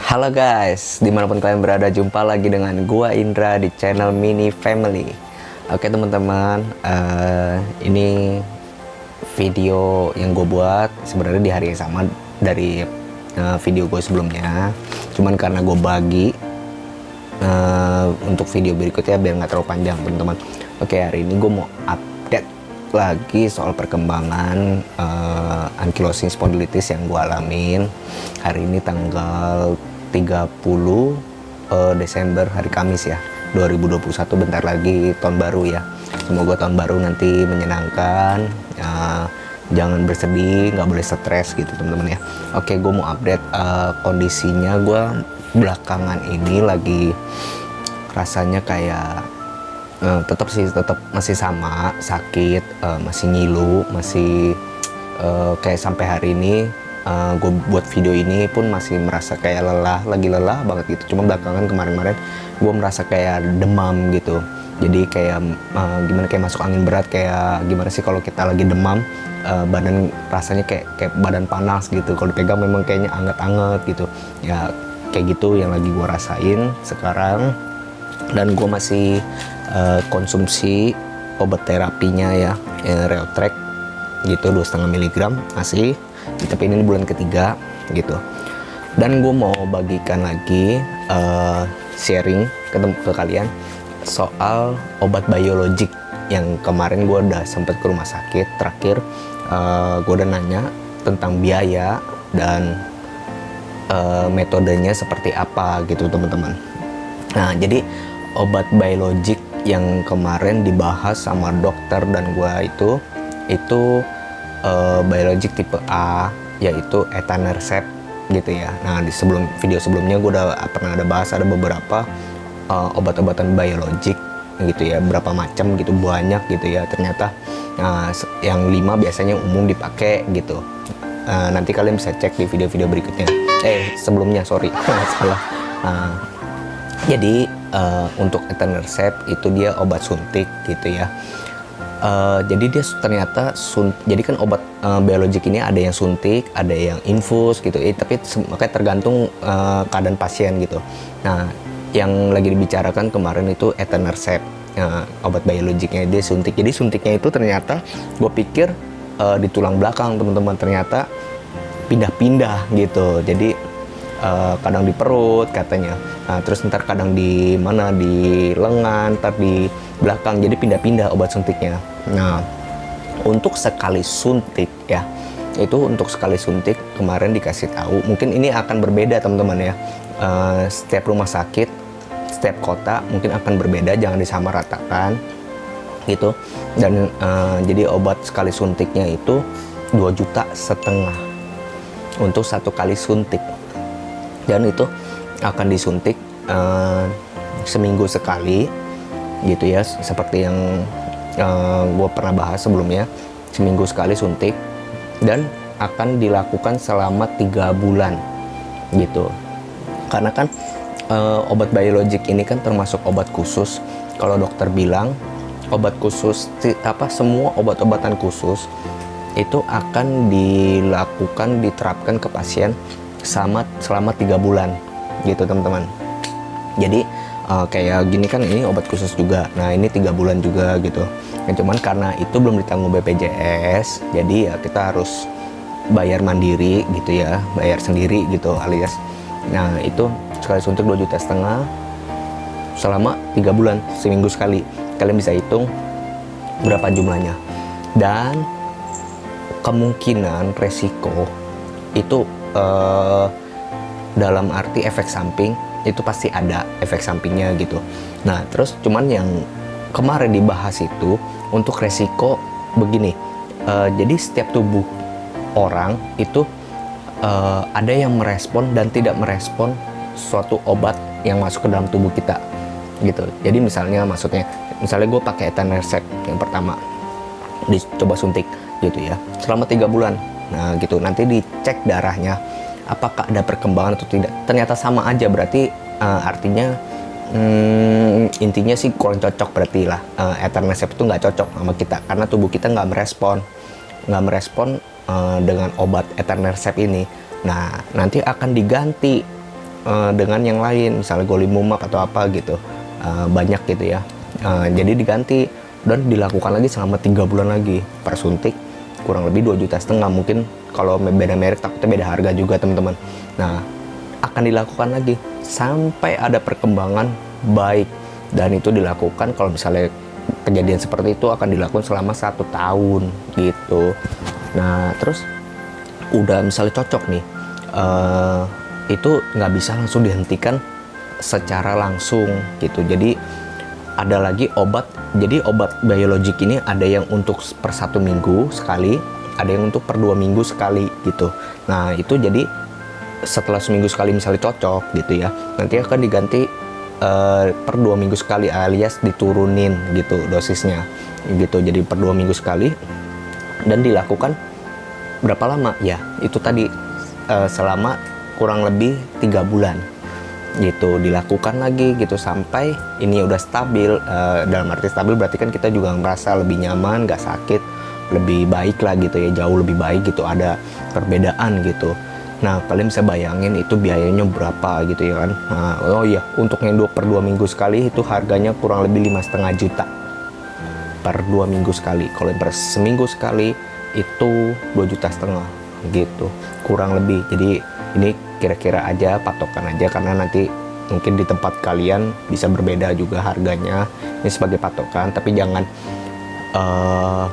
Halo guys, dimanapun kalian berada, jumpa lagi dengan gua Indra di channel Mini Family. Oke teman-teman, ini video yang gue buat sebenarnya di hari yang sama dari video gue sebelumnya. Cuman karena gue bagi untuk video berikutnya biar nggak terlalu panjang teman-teman. Oke, hari ini gue mau update lagi soal perkembangan ankylosing spondylitis yang gue alamin. Hari ini tanggal 30 Desember, hari Kamis ya, 2021, bentar lagi tahun baru ya. Semoga tahun baru nanti menyenangkan, jangan bersedih, nggak boleh stres gitu teman-teman ya. Oke, gue mau update kondisinya. Gue belakangan ini lagi rasanya kayak tetap masih sama, sakit, masih ngilu, masih kayak sampai hari ini gue buat video ini pun masih merasa kayak lagi lelah banget gitu. Cuma belakangan kemarin gue merasa kayak demam gitu. Jadi kayak gimana, kayak masuk angin berat, kayak gimana sih kalau kita lagi demam, badan rasanya kayak badan panas gitu. Kalau dipegang memang kayaknya anget-anget gitu. Ya kayak gitu yang lagi gue rasain sekarang. Dan gue masih konsumsi obat terapinya ya, Reotrek gitu, 2,5 mg masih. Tapi ini bulan ketiga gitu. Dan gue mau bagikan lagi sharing ke kalian soal obat biologik yang kemarin gue udah sempet ke rumah sakit. Terakhir gue udah nanya tentang biaya dan metodenya seperti apa gitu teman-teman. Nah, jadi obat biologik yang kemarin dibahas sama dokter dan gue itu biologik tipe A, yaitu etanercept gitu ya. Nah, di video sebelumnya gue udah pernah ada bahas, ada beberapa obat-obatan biologik gitu ya, berapa macam gitu, banyak gitu ya ternyata. Yang 5 biasanya umum dipakai gitu. Nanti kalian bisa cek di video-video berikutnya. Sebelumnya, sorry salah. Jadi untuk etanercept itu dia obat suntik gitu ya. Jadi dia ternyata jadi kan obat biologik ini ada yang suntik, ada yang infus gitu. Tapi makanya tergantung keadaan pasien gitu. Nah, yang lagi dibicarakan kemarin itu etanercept, obat biologiknya dia suntik. Jadi suntiknya itu ternyata gue pikir di tulang belakang teman-teman, ternyata pindah-pindah gitu. Jadi kadang di perut katanya, terus ntar kadang di mana, di lengan, ntar di belakang, jadi pindah-pindah obat suntiknya. Nah, untuk sekali suntik ya, itu untuk sekali suntik kemarin dikasih tahu, mungkin ini akan berbeda teman-teman ya, setiap rumah sakit, setiap kota mungkin akan berbeda, jangan disamaratakan gitu. Dan jadi obat sekali suntiknya itu 2,5 juta untuk satu kali suntik, dan itu akan disuntik seminggu sekali gitu ya, seperti yang gue pernah bahas sebelumnya. Seminggu sekali suntik dan akan dilakukan selama 3 bulan gitu. Karena kan obat biologik ini kan termasuk obat khusus. Kalau dokter bilang obat khusus, semua obat-obatan khusus itu akan diterapkan ke pasien selama 3 bulan gitu teman-teman. Jadi kayak gini kan, ini obat khusus juga. Nah, ini 3 bulan juga gitu. Cuman karena itu belum ditanggung BPJS, jadi ya kita harus bayar mandiri gitu ya, bayar sendiri gitu alias. Nah, itu sekali suntik 2,5 juta selama 3 bulan, seminggu sekali. Kalian bisa hitung berapa jumlahnya. Dan kemungkinan resiko itu dalam arti efek samping itu pasti ada efek sampingnya gitu. Nah, terus cuman yang kemarin dibahas itu untuk resiko begini. Jadi setiap tubuh orang itu ada yang merespon dan tidak merespon suatu obat yang masuk ke dalam tubuh kita gitu. Jadi misalnya gue pakai etanercept yang pertama, dicoba suntik gitu ya selama 3 bulan. Nah gitu, nanti dicek darahnya apakah ada perkembangan atau tidak. Ternyata sama aja, berarti artinya intinya sih kurang cocok berarti lah. Etanercept itu nggak cocok sama kita karena tubuh kita nggak merespon dengan obat etanercept ini. Nah, nanti akan diganti dengan yang lain, misalnya golimumab atau apa gitu, banyak gitu ya. Jadi diganti dan dilakukan lagi selama 3 bulan lagi per suntik, kurang lebih 2,5 juta. Mungkin kalau beda merek takutnya beda harga juga teman-teman. Nah, akan dilakukan lagi sampai ada perkembangan baik, dan itu dilakukan kalau misalnya kejadian seperti itu akan dilakukan selama 1 tahun gitu. Nah, terus udah misalnya cocok nih, itu nggak bisa langsung dihentikan secara langsung gitu. Jadi ada lagi obat. Jadi obat biologik ini ada yang untuk per 1 minggu sekali, ada yang untuk per 2 minggu sekali gitu. Nah, itu jadi setelah seminggu sekali misalnya cocok gitu ya, nanti akan diganti per 2 minggu sekali, alias diturunin gitu dosisnya gitu. Jadi per 2 minggu sekali, dan dilakukan berapa lama ya, itu tadi selama kurang lebih 3 bulan gitu, dilakukan lagi gitu sampai ini udah stabil. Dalam arti stabil berarti kan kita juga merasa lebih nyaman, nggak sakit, lebih baik lah gitu ya, jauh lebih baik gitu, ada perbedaan gitu. Nah, kalian bisa bayangin itu biayanya berapa gitu ya kan. Nah, oh iya, untuk yang per 2 minggu sekali itu harganya kurang lebih 5,5 juta per 2 minggu sekali. Kalau per seminggu sekali itu 2,5 juta gitu, kurang lebih. Jadi ini kira-kira aja, patokan aja, karena nanti mungkin di tempat kalian bisa berbeda juga harganya. Ini sebagai patokan, tapi jangan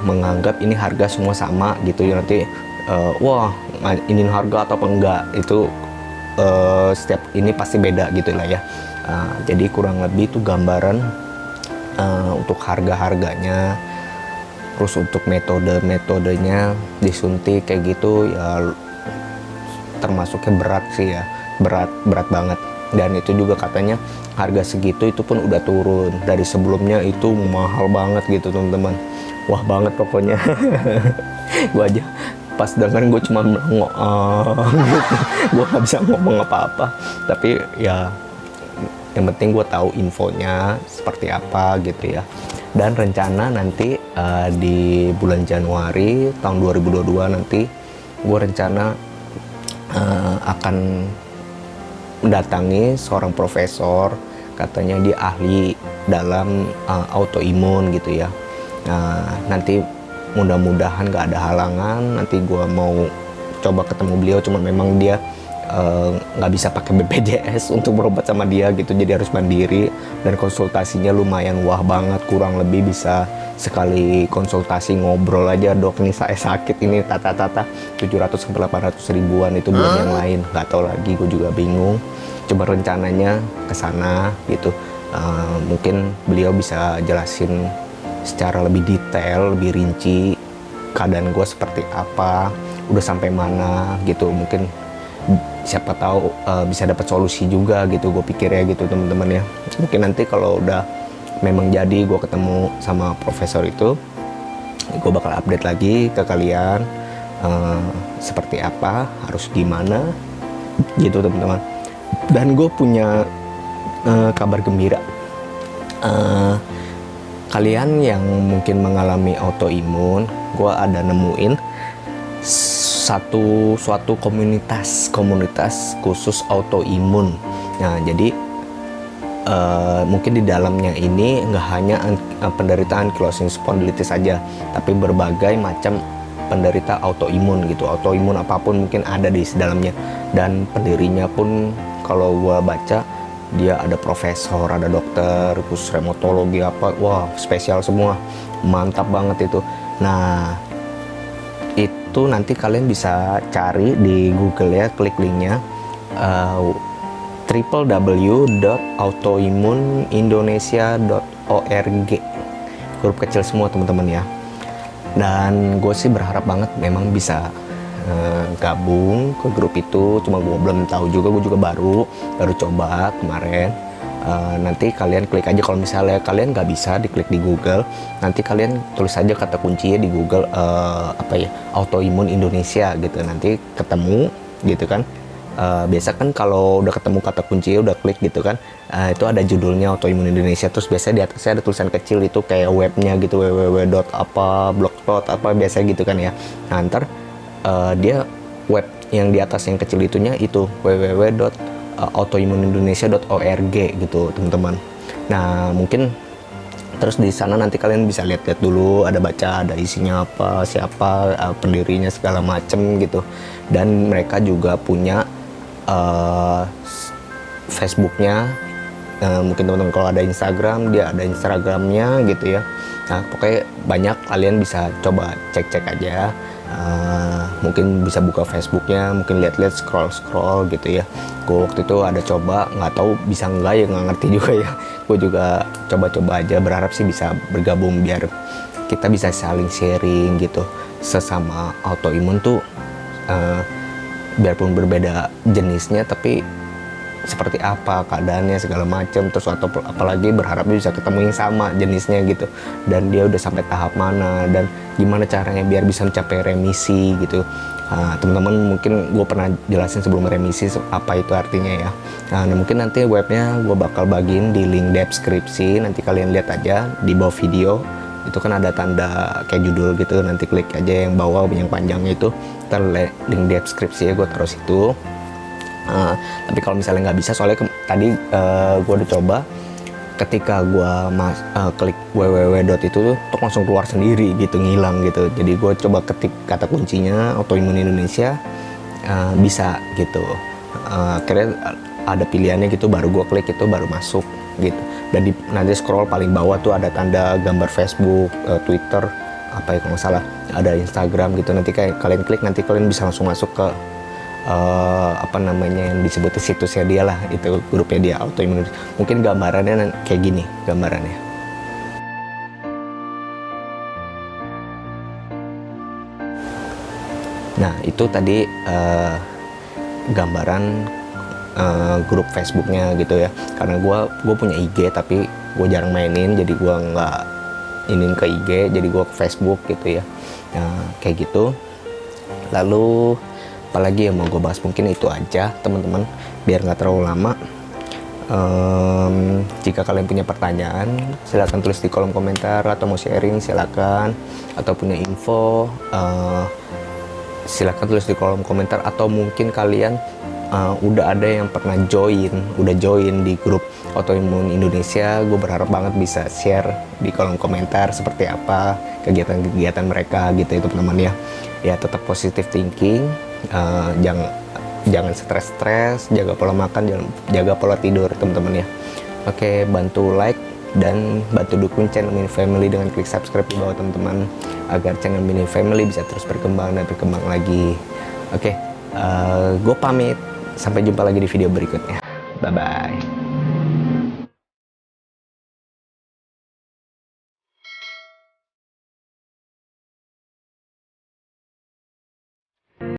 menganggap ini harga semua sama gitu ya, nanti wah ini harga atau apa enggak, itu setiap ini pasti beda gitu lah ya. Jadi kurang lebih itu gambaran untuk harga-harganya, terus untuk metodenya disuntik kayak gitu ya, termasuknya berat sih ya, berat banget. Dan itu juga katanya harga segitu itu pun udah turun dari sebelumnya, itu mahal banget gitu teman-teman, wah banget pokoknya. Gue aja pas dengerin gue cuma melongo gitu. Gue nggak bisa ngomong apa-apa, tapi ya yang penting gue tahu infonya seperti apa gitu ya. Dan rencana nanti di bulan Januari tahun 2022 nanti gue rencana akan mendatangi seorang profesor, katanya dia ahli dalam autoimun gitu ya. Nanti mudah-mudahan gak ada halangan, nanti gue mau coba ketemu beliau, cuma memang dia nggak bisa pakai BPJS untuk berobat sama dia gitu, jadi harus mandiri. Dan konsultasinya lumayan wah banget, kurang lebih bisa sekali konsultasi ngobrol aja, dok nih saya sakit ini tata 700-800 ribuan, itu belum yang lain, nggak tahu lagi, gue juga bingung. Coba rencananya ke sana gitu. Mungkin beliau bisa jelasin secara lebih detail, lebih rinci keadaan gue seperti apa, udah sampai mana gitu. Mungkin siapa tahu bisa dapat solusi juga gitu, gue pikir ya gitu teman-teman ya. Mungkin nanti kalau udah memang jadi gue ketemu sama profesor itu, gue bakal update lagi ke kalian seperti apa, harus gimana gitu teman-teman. Dan gue punya kabar gembira. Kalian yang mungkin mengalami autoimun, gue ada nemuin suatu komunitas khusus autoimun. Nah, jadi mungkin di dalamnya ini nggak hanya penderita ankylosing spondylitis saja, tapi berbagai macam penderita autoimun gitu. Autoimun apapun mungkin ada di dalamnya. Dan pendirinya pun kalau gua baca, dia ada profesor, ada dokter, khusus reumatologi apa, wah spesial semua, mantap banget itu. Nah, itu nanti kalian bisa cari di Google ya, klik linknya www.autoimmunindonesia.org, huruf kecil semua teman-teman ya. Dan gue sih berharap banget memang bisa gabung ke grup itu, cuma gue belum tahu juga, gue juga baru coba kemarin. Nanti kalian klik aja, kalau misalnya kalian nggak bisa diklik di Google, nanti kalian tulis aja kata kuncinya di Google autoimun Indonesia gitu, nanti ketemu gitu kan. Biasa kan kalau udah ketemu kata kuncinya udah klik gitu kan, itu ada judulnya autoimun Indonesia, terus biasanya di atasnya ada tulisan kecil itu kayak webnya gitu, www.blogspot apa biasa gitu kan ya. Nah, ntar dia web yang di atas yang kecil itunya itu www autoimmunindonesia.org gitu teman-teman. Nah mungkin terus di sana nanti kalian bisa lihat-lihat dulu, ada isinya apa, siapa pendirinya segala macem gitu. Dan mereka juga punya Facebooknya. Mungkin teman-teman kalau ada Instagram, dia ada Instagramnya gitu ya. Nah pokoknya banyak, kalian bisa coba cek-cek aja. Mungkin bisa buka Facebooknya, mungkin lihat-lihat, scroll gitu ya. Gue waktu itu ada coba, nggak tahu bisa nggak ya, nggak ngerti juga ya. Gue juga coba-coba aja, berharap sih bisa bergabung biar kita bisa saling sharing gitu. Sesama autoimun tuh biarpun berbeda jenisnya, tapi seperti apa keadaannya segala macam, terus atau apalagi berharap bisa ketemu yang sama jenisnya gitu, dan dia udah sampai tahap mana dan gimana caranya biar bisa mencapai remisi gitu. Teman-teman mungkin gue pernah jelasin sebelum remisi apa itu artinya ya. Nah mungkin nanti webnya gue bakal bagiin di link deskripsi, nanti kalian lihat aja di bawah video itu kan ada tanda kayak judul gitu, nanti klik aja yang bawah yang panjangnya itu, ntar link deskripsi ya gue taruh situ. Tapi kalau misalnya nggak bisa, soalnya tadi gue udah coba, ketika gue klik www itu tuh langsung keluar sendiri gitu, ngilang gitu. Jadi gue coba ketik kata kuncinya autoimun Indonesia, bisa gitu. Akhirnya ada pilihannya gitu, baru gue klik itu baru masuk gitu. Dan nanti scroll paling bawah tuh ada tanda gambar Facebook, Twitter, apa ya kalau nggak salah, ada Instagram gitu. Nanti kayak kalian klik, nanti kalian bisa langsung masuk ke apa namanya yang disebut situsnya dia lah, itu grupnya dia autoimun. Mungkin gambarannya kayak gini gambarannya. Nah itu tadi gambaran grup Facebooknya gitu ya. Karena gue punya IG tapi gue jarang mainin, jadi gue nggak inin ke IG, jadi gue ke Facebook gitu ya. Nah kayak gitu. Lalu apalagi yang mau gue bahas, mungkin itu aja teman-teman biar nggak terlalu lama. Jika kalian punya pertanyaan silahkan tulis di kolom komentar, atau mau sharing silahkan, atau punya info silahkan tulis di kolom komentar, atau mungkin kalian udah ada yang pernah join di grup autoimun Indonesia. Gue berharap banget bisa share di kolom komentar seperti apa kegiatan-kegiatan mereka gitu ya teman-teman ya. Ya tetap positive thinking, jangan stres, jaga pola makan, jaga pola tidur teman-teman ya. Oke, bantu like dan bantu dukung channel Mini Family dengan klik subscribe di bawah teman-teman, agar channel Mini Family bisa terus berkembang dan berkembang lagi. Oke, gue pamit, sampai jumpa lagi di video berikutnya. Bye bye.